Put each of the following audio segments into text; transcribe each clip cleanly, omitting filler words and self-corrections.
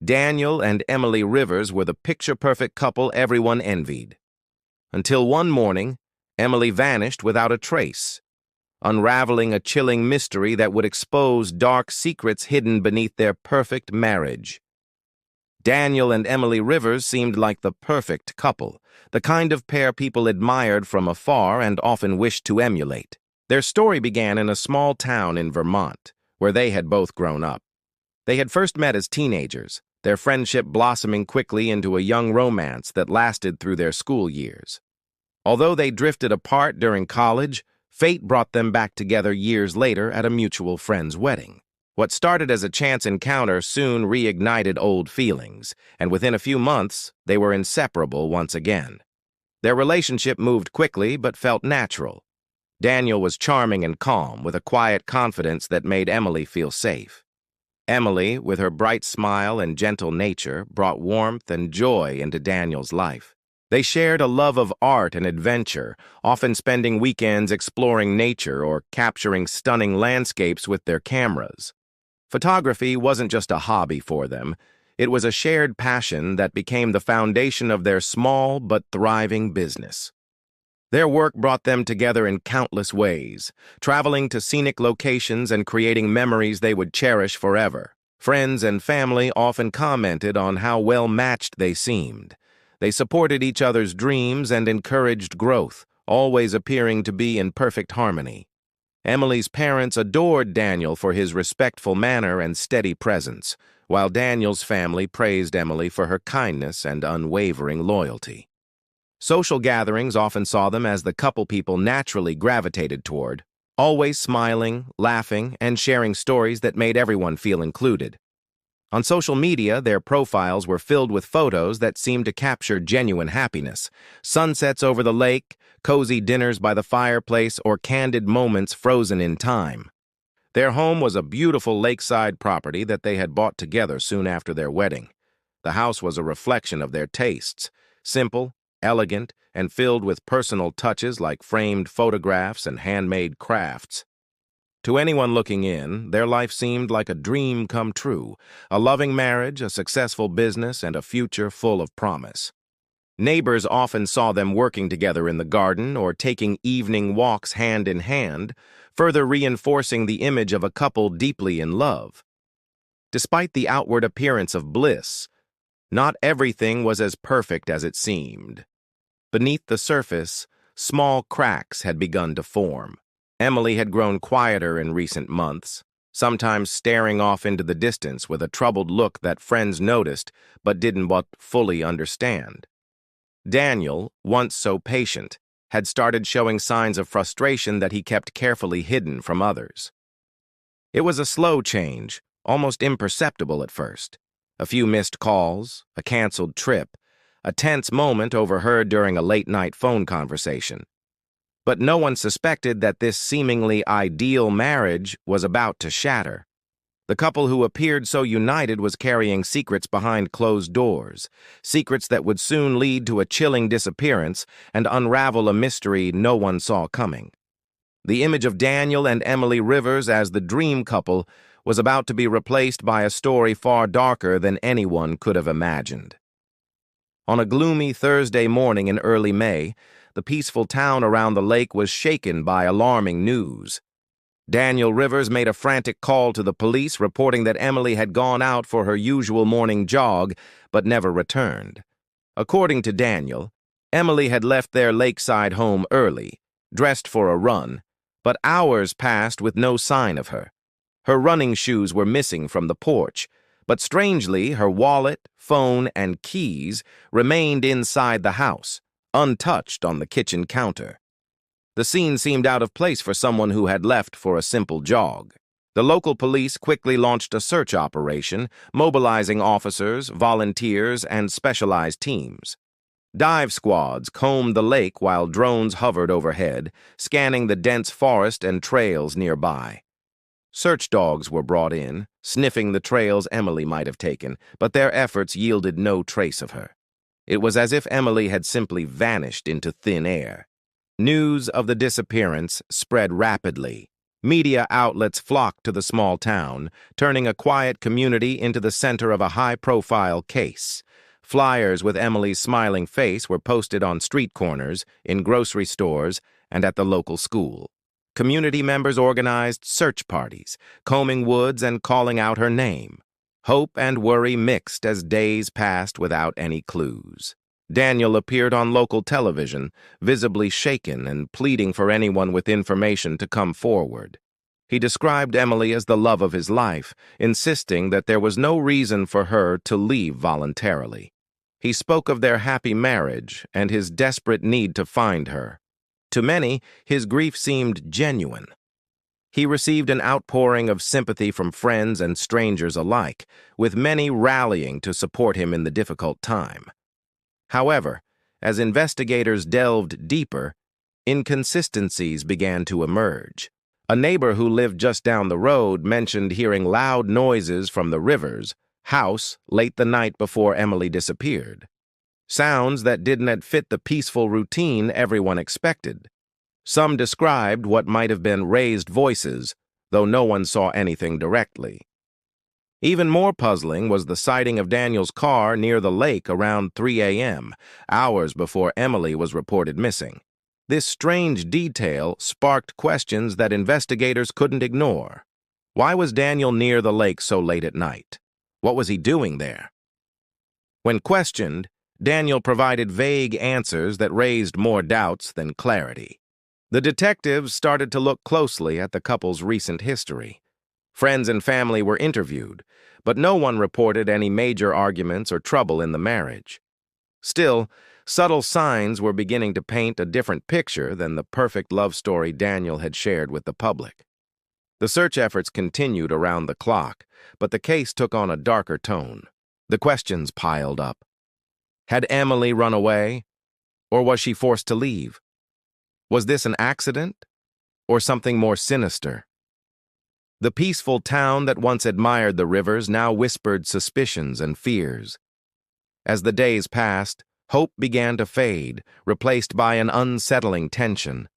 Daniel and Emily Rivers were the picture-perfect couple everyone envied. Until one morning, Emily vanished without a trace, unraveling a chilling mystery that would expose dark secrets hidden beneath their perfect marriage. Daniel and Emily Rivers seemed like the perfect couple, the kind of pair people admired from afar and often wished to emulate. Their story began in a small town in Vermont, where they had both grown up. They had first met as teenagers, their friendship blossoming quickly into a young romance that lasted through their school years. Although they drifted apart during college, fate brought them back together years later at a mutual friend's wedding. What started as a chance encounter soon reignited old feelings, and within a few months, they were inseparable once again. Their relationship moved quickly but felt natural. Daniel was charming and calm, with a quiet confidence that made Emily feel safe. Emily, with her bright smile and gentle nature, brought warmth and joy into Daniel's life. They shared a love of art and adventure, often spending weekends exploring nature or capturing stunning landscapes with their cameras. Photography wasn't just a hobby for them. It was a shared passion that became the foundation of their small but thriving business. Their work brought them together in countless ways, traveling to scenic locations and creating memories they would cherish forever. Friends and family often commented on how well matched they seemed. They supported each other's dreams and encouraged growth, always appearing to be in perfect harmony. Emily's parents adored Daniel for his respectful manner and steady presence, while Daniel's family praised Emily for her kindness and unwavering loyalty. Social gatherings often saw them as the couple people naturally gravitated toward, always smiling, laughing, and sharing stories that made everyone feel included. On social media, their profiles were filled with photos that seemed to capture genuine happiness: sunsets over the lake, cozy dinners by the fireplace, or candid moments frozen in time. Their home was a beautiful lakeside property that they had bought together soon after their wedding. The house was a reflection of their tastes: simple, elegant, and filled with personal touches like framed photographs and handmade crafts. To anyone looking in, their life seemed like a dream come true: a loving marriage, a successful business, and a future full of promise. Neighbors often saw them working together in the garden or taking evening walks hand in hand, further reinforcing the image of a couple deeply in love. Despite the outward appearance of bliss, not everything was as perfect as it seemed. Beneath the surface, small cracks had begun to form. Emily had grown quieter in recent months, sometimes staring off into the distance with a troubled look that friends noticed but didn't fully understand. Daniel, once so patient, had started showing signs of frustration that he kept carefully hidden from others. It was a slow change, almost imperceptible at first. A few missed calls, a canceled trip, a tense moment overheard during a late-night phone conversation. But no one suspected that this seemingly ideal marriage was about to shatter. The couple who appeared so united was carrying secrets behind closed doors, secrets that would soon lead to a chilling disappearance and unravel a mystery no one saw coming. The image of Daniel and Emily Rivers as the dream couple was about to be replaced by a story far darker than anyone could have imagined. On a gloomy Thursday morning in early May, the peaceful town around the lake was shaken by alarming news. Daniel Rivers made a frantic call to the police, reporting that Emily had gone out for her usual morning jog but never returned. According to Daniel, Emily had left their lakeside home early, dressed for a run, but hours passed with no sign of her. Her running shoes were missing from the porch, but strangely, her wallet, phone, and keys remained inside the house, untouched on the kitchen counter. The scene seemed out of place for someone who had left for a simple jog. The local police quickly launched a search operation, mobilizing officers, volunteers, and specialized teams. Dive squads combed the lake while drones hovered overhead, scanning the dense forest and trails nearby. Search dogs were brought in, sniffing the trails Emily might have taken, but their efforts yielded no trace of her. It was as if Emily had simply vanished into thin air. News of the disappearance spread rapidly. Media outlets flocked to the small town, turning a quiet community into the center of a high-profile case. Flyers with Emily's smiling face were posted on street corners, in grocery stores, and at the local school. Community members organized search parties, combing woods and calling out her name. Hope and worry mixed as days passed without any clues. Daniel appeared on local television, visibly shaken and pleading for anyone with information to come forward. He described Emily as the love of his life, insisting that there was no reason for her to leave voluntarily. He spoke of their happy marriage and his desperate need to find her. To many, his grief seemed genuine. He received an outpouring of sympathy from friends and strangers alike, with many rallying to support him in the difficult time. However, as investigators delved deeper, inconsistencies began to emerge. A neighbor who lived just down the road mentioned hearing loud noises from the Rivers house late the night before Emily disappeared. Sounds that didn't fit the peaceful routine everyone expected. Some described what might have been raised voices, though no one saw anything directly. Even more puzzling was the sighting of Daniel's car near the lake around 3 a.m., hours before Emily was reported missing. This strange detail sparked questions that investigators couldn't ignore. Why was Daniel near the lake so late at night? What was he doing there? When questioned, Daniel provided vague answers that raised more doubts than clarity. The detectives started to look closely at the couple's recent history. Friends and family were interviewed, but no one reported any major arguments or trouble in the marriage. Still, subtle signs were beginning to paint a different picture than the perfect love story Daniel had shared with the public. The search efforts continued around the clock, but the case took on a darker tone. The questions piled up. Had Emily run away, or was she forced to leave? Was this an accident, or something more sinister? The peaceful town that once admired the Rivers now whispered suspicions and fears. As the days passed, hope began to fade, replaced by an unsettling tension.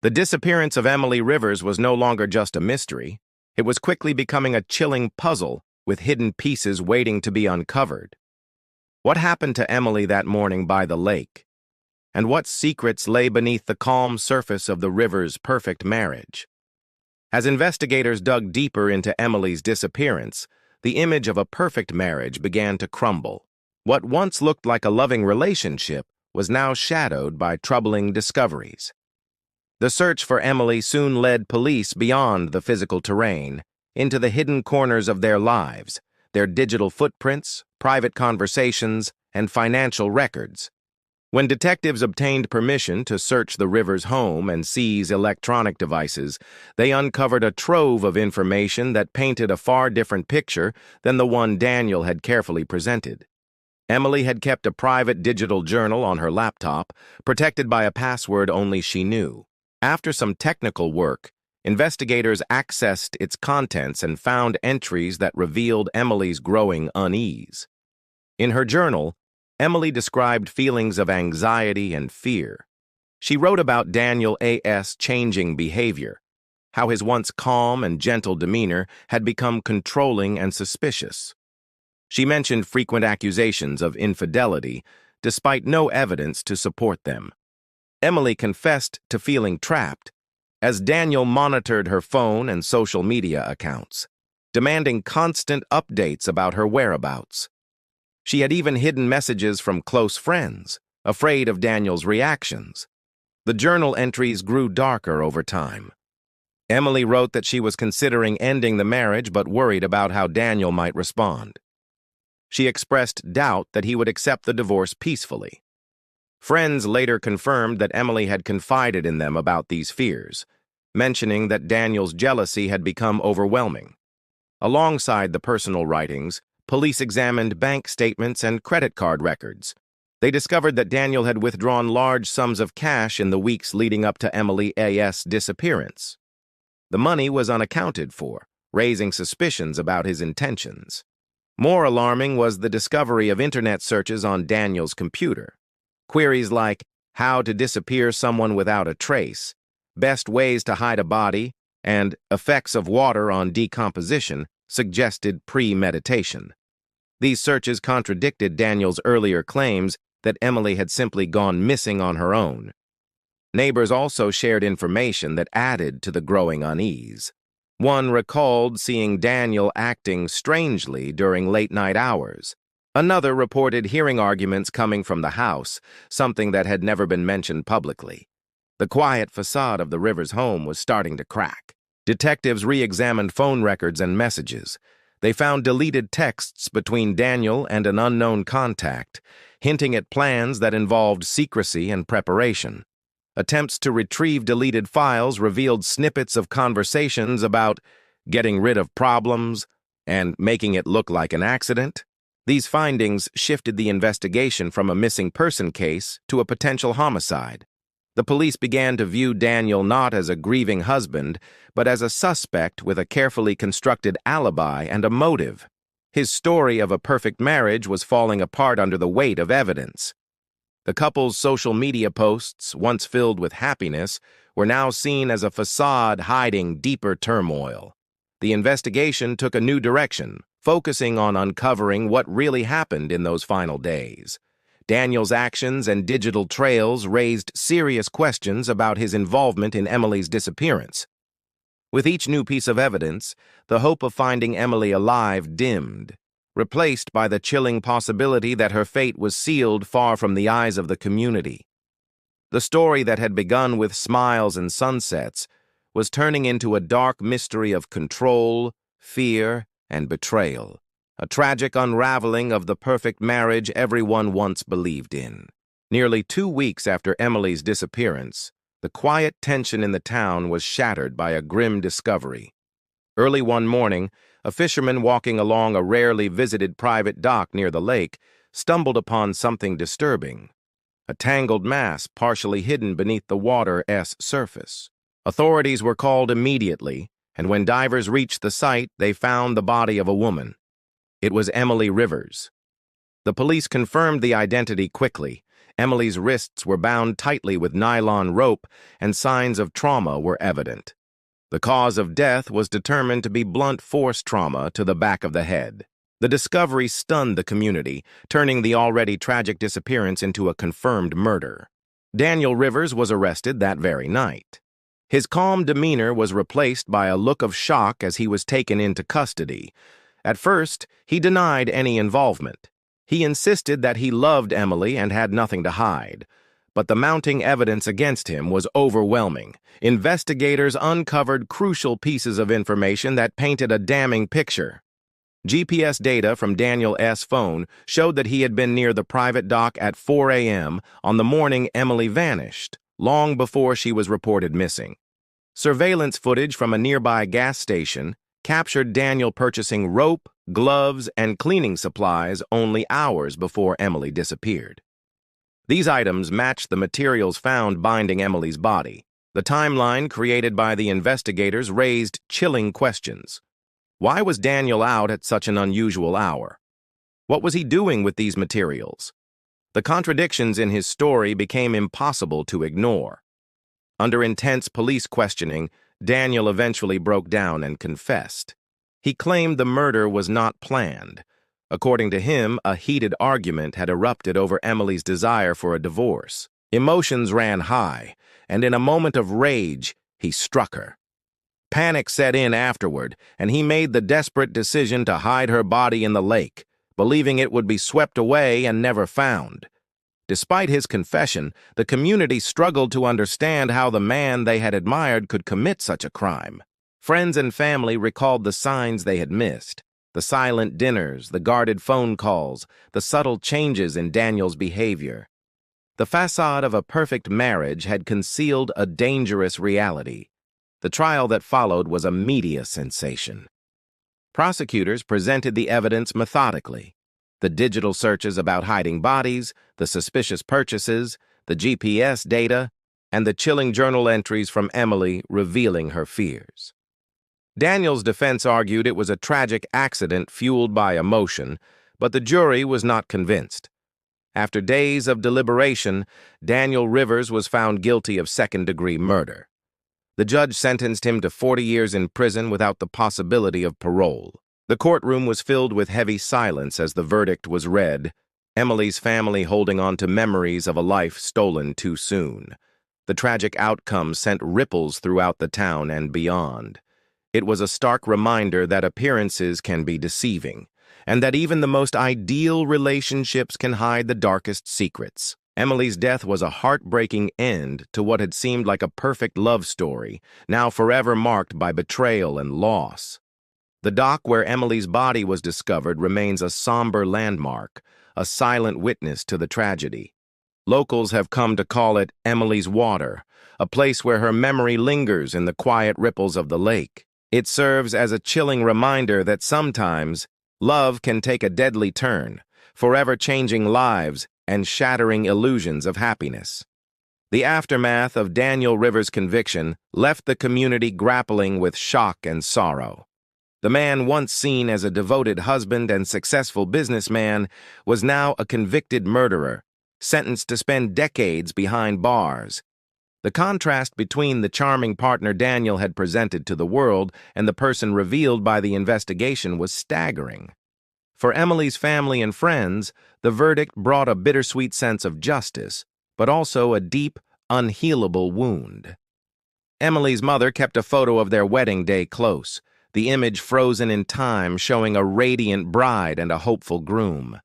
The disappearance of Emily Rivers was no longer just a mystery. It was quickly becoming a chilling puzzle with hidden pieces waiting to be uncovered. What happened to Emily that morning by the lake? And what secrets lay beneath the calm surface of the Rivers' perfect marriage? As investigators dug deeper into Emily's disappearance, the image of a perfect marriage began to crumble. What once looked like a loving relationship was now shadowed by troubling discoveries. The search for Emily soon led police beyond the physical terrain, into the hidden corners of their lives, their digital footprints, private conversations, and financial records. When detectives obtained permission to search the Rivers' home and seize electronic devices, they uncovered a trove of information that painted a far different picture than the one Daniel had carefully presented. Emily had kept a private digital journal on her laptop, protected by a password only she knew. After some technical work, investigators accessed its contents and found entries that revealed Emily's growing unease. In her journal, Emily described feelings of anxiety and fear. She wrote about Daniel A.'s changing behavior, how his once calm and gentle demeanor had become controlling and suspicious. She mentioned frequent accusations of infidelity, despite no evidence to support them. Emily confessed to feeling trapped, as Daniel monitored her phone and social media accounts, demanding constant updates about her whereabouts. She had even hidden messages from close friends, afraid of Daniel's reactions. The journal entries grew darker over time. Emily wrote that she was considering ending the marriage but worried about how Daniel might respond. She expressed doubt that he would accept the divorce peacefully. Friends later confirmed that Emily had confided in them about these fears, mentioning that Daniel's jealousy had become overwhelming. Alongside the personal writings, police examined bank statements and credit card records. They discovered that Daniel had withdrawn large sums of cash in the weeks leading up to Emily A.'s disappearance. The money was unaccounted for, raising suspicions about his intentions. More alarming was the discovery of internet searches on Daniel's computer. Queries like, how to disappear someone without a trace, best ways to hide a body, and effects of water on decomposition suggested premeditation. These searches contradicted Daniel's earlier claims that Emily had simply gone missing on her own. Neighbors also shared information that added to the growing unease. One recalled seeing Daniel acting strangely during late-night hours. Another reported hearing arguments coming from the house, something that had never been mentioned publicly. The quiet facade of the Rivers home was starting to crack. Detectives re-examined phone records and messages. They found deleted texts between Daniel and an unknown contact, hinting at plans that involved secrecy and preparation. Attempts to retrieve deleted files revealed snippets of conversations about getting rid of problems and making it look like an accident. These findings shifted the investigation from a missing person case to a potential homicide. The police began to view Daniel not as a grieving husband, but as a suspect with a carefully constructed alibi and a motive. His story of a perfect marriage was falling apart under the weight of evidence. The couple's social media posts, once filled with happiness, were now seen as a facade hiding deeper turmoil. The investigation took a new direction, focusing on uncovering what really happened in those final days. Daniel's actions and digital trails raised serious questions about his involvement in Emily's disappearance. With each new piece of evidence, the hope of finding Emily alive dimmed, replaced by the chilling possibility that her fate was sealed far from the eyes of the community. The story that had begun with smiles and sunsets was turning into a dark mystery of control, fear, and betrayal. A tragic unraveling of the perfect marriage everyone once believed in. Nearly 2 weeks after Emily's disappearance, the quiet tension in the town was shattered by a grim discovery. Early one morning, a fisherman walking along a rarely visited private dock near the lake stumbled upon something disturbing: a tangled mass partially hidden beneath the water's surface. Authorities were called immediately, and when divers reached the site, they found the body of a woman. It was Emily Rivers. The police confirmed the identity quickly. Emily's wrists were bound tightly with nylon rope, and signs of trauma were evident. The cause of death was determined to be blunt force trauma to the back of the head. The discovery stunned the community, turning the already tragic disappearance into a confirmed murder. Daniel Rivers was arrested that very night. His calm demeanor was replaced by a look of shock as he was taken into custody. At first, he denied any involvement. He insisted that he loved Emily and had nothing to hide. But the mounting evidence against him was overwhelming. Investigators uncovered crucial pieces of information that painted a damning picture. GPS data from Daniel's phone showed that he had been near the private dock at 4 a.m. on the morning Emily vanished, long before she was reported missing. Surveillance footage from a nearby gas station captured Daniel purchasing rope, gloves, and cleaning supplies only hours before Emily disappeared. These items matched the materials found binding Emily's body. The timeline created by the investigators raised chilling questions. Why was Daniel out at such an unusual hour? What was he doing with these materials? The contradictions in his story became impossible to ignore. Under intense police questioning, Daniel eventually broke down and confessed. He claimed the murder was not planned. According to him, a heated argument had erupted over Emily's desire for a divorce. Emotions ran high, and in a moment of rage, he struck her. Panic set in afterward, and he made the desperate decision to hide her body in the lake, believing it would be swept away and never found. Despite his confession, the community struggled to understand how the man they had admired could commit such a crime. Friends and family recalled the signs they had missed: the silent dinners, the guarded phone calls, the subtle changes in Daniel's behavior. The facade of a perfect marriage had concealed a dangerous reality. The trial that followed was a media sensation. Prosecutors presented the evidence methodically: the digital searches about hiding bodies, the suspicious purchases, the GPS data, and the chilling journal entries from Emily revealing her fears. Daniel's defense argued it was a tragic accident fueled by emotion, but the jury was not convinced. After days of deliberation, Daniel Rivers was found guilty of second-degree murder. The judge sentenced him to 40 years in prison without the possibility of parole. The courtroom was filled with heavy silence as the verdict was read, Emily's family holding on to memories of a life stolen too soon. The tragic outcome sent ripples throughout the town and beyond. It was a stark reminder that appearances can be deceiving, and that even the most ideal relationships can hide the darkest secrets. Emily's death was a heartbreaking end to what had seemed like a perfect love story, now forever marked by betrayal and loss. The dock where Emily's body was discovered remains a somber landmark, a silent witness to the tragedy. Locals have come to call it Emily's Water, a place where her memory lingers in the quiet ripples of the lake. It serves as a chilling reminder that sometimes love can take a deadly turn, forever changing lives and shattering illusions of happiness. The aftermath of Daniel Rivers' conviction left the community grappling with shock and sorrow. The man once seen as a devoted husband and successful businessman was now a convicted murderer, sentenced to spend decades behind bars. The contrast between the charming partner Daniel had presented to the world and the person revealed by the investigation was staggering. For Emily's family and friends, the verdict brought a bittersweet sense of justice, but also a deep, unhealable wound. Emily's mother kept a photo of their wedding day close, the image frozen in time showing a radiant bride and a hopeful groom.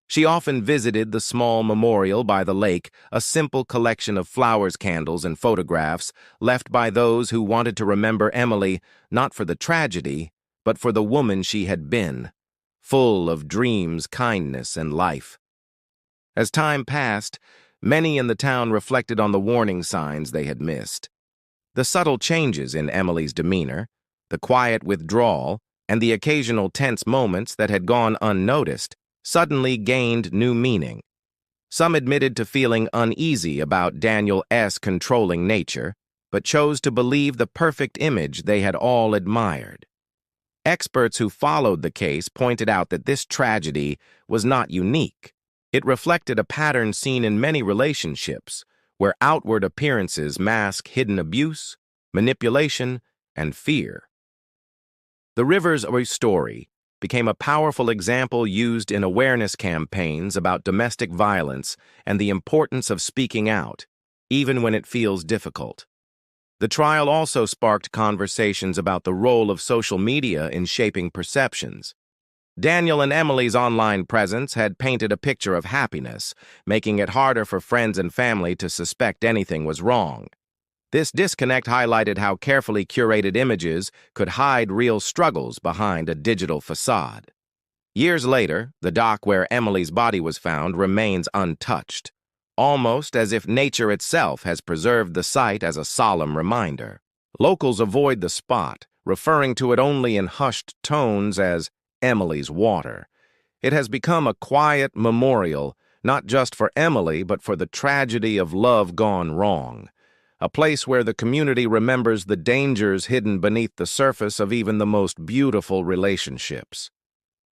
She often visited the small memorial by the lake, a simple collection of flowers, candles, and photographs left by those who wanted to remember Emily not for the tragedy, but for the woman she had been, full of dreams, kindness, and life. As time passed, many in the town reflected on the warning signs they had missed. The subtle changes in Emily's demeanor, the quiet withdrawal, and the occasional tense moments that had gone unnoticed suddenly gained new meaning. Some admitted to feeling uneasy about Daniel's controlling nature, but chose to believe the perfect image they had all admired. Experts who followed the case pointed out that this tragedy was not unique. It reflected a pattern seen in many relationships, where outward appearances mask hidden abuse, manipulation, and fear. The Rivers story became a powerful example used in awareness campaigns about domestic violence and the importance of speaking out, even when it feels difficult. The trial also sparked conversations about the role of social media in shaping perceptions. Daniel and Emily's online presence had painted a picture of happiness, making it harder for friends and family to suspect anything was wrong. This disconnect highlighted how carefully curated images could hide real struggles behind a digital facade. Years later, the dock where Emily's body was found remains untouched, almost as if nature itself has preserved the site as a solemn reminder. Locals avoid the spot, referring to it only in hushed tones as Emily's Water. It has become a quiet memorial, not just for Emily, but for the tragedy of love gone wrong. A place where the community remembers the dangers hidden beneath the surface of even the most beautiful relationships.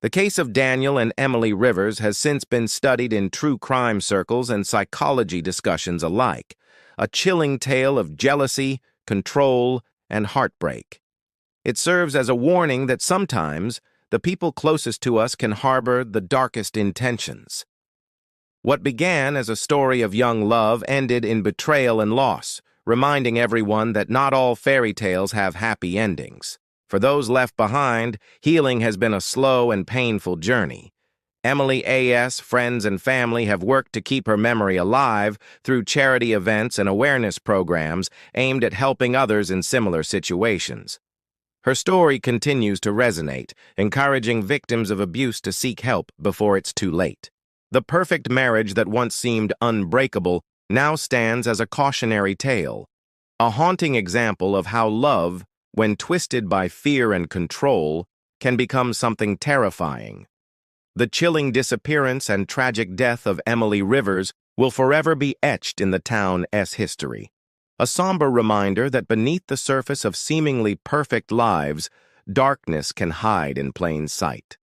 The case of Daniel and Emily Rivers has since been studied in true crime circles and psychology discussions alike, a chilling tale of jealousy, control, and heartbreak. It serves as a warning that sometimes the people closest to us can harbor the darkest intentions. What began as a story of young love ended in betrayal and loss, reminding everyone that not all fairy tales have happy endings. For those left behind, healing has been a slow and painful journey. Emily's friends and family have worked to keep her memory alive through charity events and awareness programs aimed at helping others in similar situations. Her story continues to resonate, encouraging victims of abuse to seek help before it's too late. The perfect marriage that once seemed unbreakable now stands as a cautionary tale, a haunting example of how love, when twisted by fear and control, can become something terrifying. The chilling disappearance and tragic death of Emily Rivers will forever be etched in the town's history, a somber reminder that beneath the surface of seemingly perfect lives, darkness can hide in plain sight.